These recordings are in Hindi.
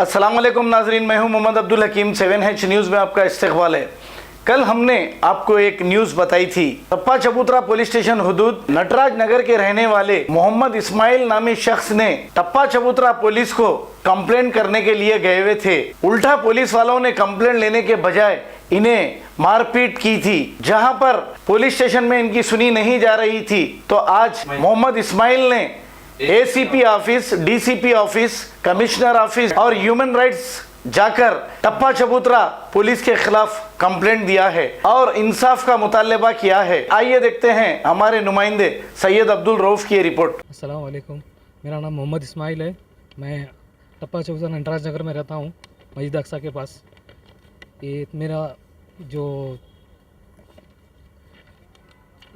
अस्सलाम वालेकुम नाजरीन, मैं हूं मोहम्मद अब्दुल हकीम। 7H न्यूज़ में आपका इस्तकबाल है। कल हमने आपको एक न्यूज़ बताई थी। टप्पा चबूतरा पुलिस स्टेशन हुदूद नटराज नगर के रहने वाले मोहम्मद इस्माइल नामी शख्स ने टप्पा चबूतरा पुलिस को कंप्लेंट करने के लिए गए हुए थे। उल्टा पुलिस वालों ने कंप्लेंट लेने के बजाय इन्हें मारपीट की थी। जहां पर पुलिस स्टेशन में इनकी सुनी नहीं जा रही थी, तो आज मोहम्मद इस्माइल ने ACP office, DCP office, commissioner office और ह्यूमन राइट्स जाकर टप्पा चबूतरा पुलिस के खिलाफ कंप्लेंट दिया है और इंसाफ का मुतालबा किया है। आइए देखते हैं हमारे नुमाइंदे सैयद अब्दुल रऊफ की रिपोर्ट। अस्सलाम वालेकुम, मेरा नाम मोहम्मद इस्माइल है। मैं टप्पा चबूतरा नटराज नगर में रहता हूँ, मस्जिद अक्सा के पास। ये मेरा जो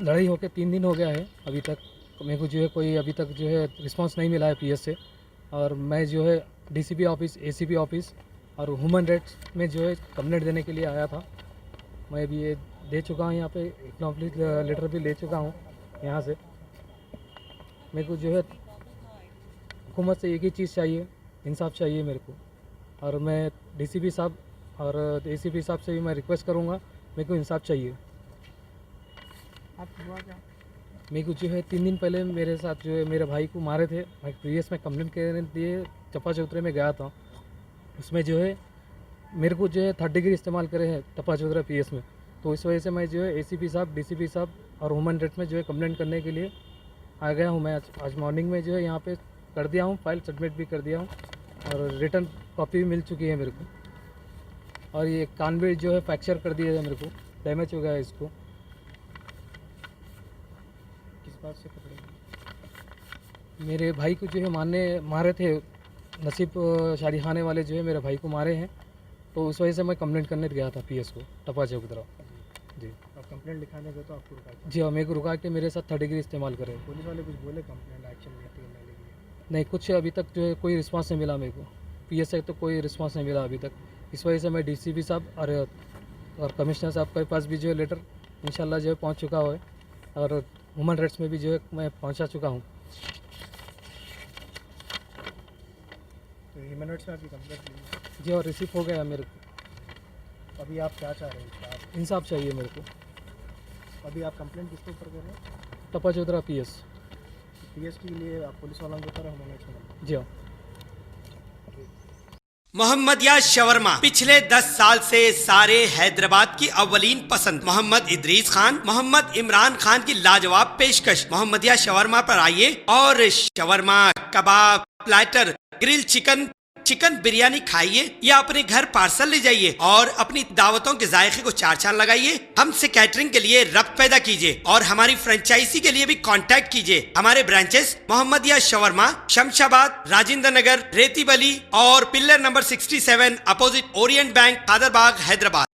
लड़ाई होके 3 दिन हो गया है, अभी तक मेरे को जो है कोई अभी तक जो है रिस्पांस नहीं मिला है पीएस से। और मैं जो है डीसीपी ऑफिस, एसीपी ऑफिस और ह्यूमन राइट्स में जो है कंप्लेंट देने के लिए आया था। मैं भी ये दे चुका हूँ, यहाँ पे कंप्लीट लेटर भी ले चुका हूँ यहाँ से। मेरे को जो है हुकूमत से एक ही चीज़ चाहिए, इंसाफ चाहिए मेरे को। और मैं डीसीपी साहब और एसीपी साहब से भी मैं रिक्वेस्ट करूँगा, मेरे को इंसाफ चाहिए। आप हुआ क्या? मेरे को जो है 3 दिन पहले मेरे साथ जो है मेरे भाई को मारे थे। मैं पीएस में कंप्लेंट करने दिए टप्पा चबूतरे में गया था। उसमें जो है मेरे को जो है 3rd डिग्री इस्तेमाल करे हैं टप्पा चबूतरा पीएस में। तो इस वजह से मैं जो है एसीपी साहब, डीसीपी साहब और ह्यूमन राइट्स में जो है कंप्लेंट करने के लिए आ गया हूँ। मैं आज मॉर्निंग में जो है यहाँ पे कर दिया हूँ, फाइल सबमिट भी कर दिया हूँ और रिटर्न कॉपी भी मिल चुकी है मेरे को। और ये कान भी जो है फ्रैक्चर कर दिया है, मेरे को डैमेज हो गया है इसको। बात से पकड़े मेरे भाई को जो है मारे थे नसीब शादी खाने वाले जो है मेरे भाई को मारे हैं। तो उस वजह से मैं कंप्लेंट करने गया था पीएस को टप्पा चबूतरा। जी, आप कंप्लेंट लिखाने गए तो आपको रुका? जी हाँ, मेरे को रुका के मेरे साथ 3rd डिग्री इस्तेमाल करें। पुलिस वाले कुछ बोले कंप्लेंट एक्शन नहीं? कुछ अभी तक जो है कोई रिस्पांस नहीं मिला मेरे को। पीएस से तो कोई रिस्पांस नहीं मिला अभी तक। इस वजह से मैं डीसीपी साहब और कमिश्नर साहब के पास भी जो है लेटर इंशाल्लाह जो है पहुँच चुका है और ह्यूमन राइट्स में भी जो है मैं पहुंचा चुका हूं। तो ह्यूमन राइट्स में आपकी कंप्लेंट जी और रिसीव हो गया मेरे को। अभी आप क्या चाह रहे हैं? इंसाफ चाहिए मेरे को। अभी आप कंप्लेंट किसके ऊपर कर रहे हैं? टप्पा चबूतरा पीएस के लिए आप पुलिस वालों के ऊपर ह्यूमन राइट्स में? जी हाँ। मोहम्मदिया शवरमा पिछले 10 साल से सारे हैदराबाद की अव्वलीन पसंद मोहम्मद इदरीस खान, मोहम्मद इमरान खान की लाजवाब पेशकश। मोहम्मदिया शवरमा पर आइए और शवरमा, कबाब, प्लेटर, ग्रिल चिकन बिरयानी खाइए या अपने घर पार्सल ले जाइए और अपनी दावतों के जायके को 4 चांद लगाइए। हमसे कैटरिंग के लिए रब्त पैदा कीजिए और हमारी फ्रेंचाइजी के लिए भी कांटेक्ट कीजिए। हमारे ब्रांचेस मोहम्मदिया शवरमा, शमशाबाद, राजेंद्र नगर, रेती बली और pillar number 67 opposite Orient bank, Kadarbagh, Hyderabad.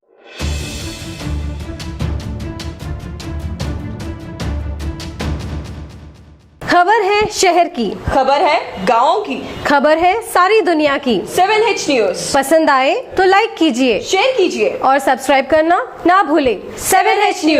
खबर है शहर की, खबर है गाँव की, खबर है सारी दुनिया की। 7H न्यूज़ पसंद आए तो लाइक कीजिए, शेयर कीजिए और सब्सक्राइब करना ना भूलें। 7H news.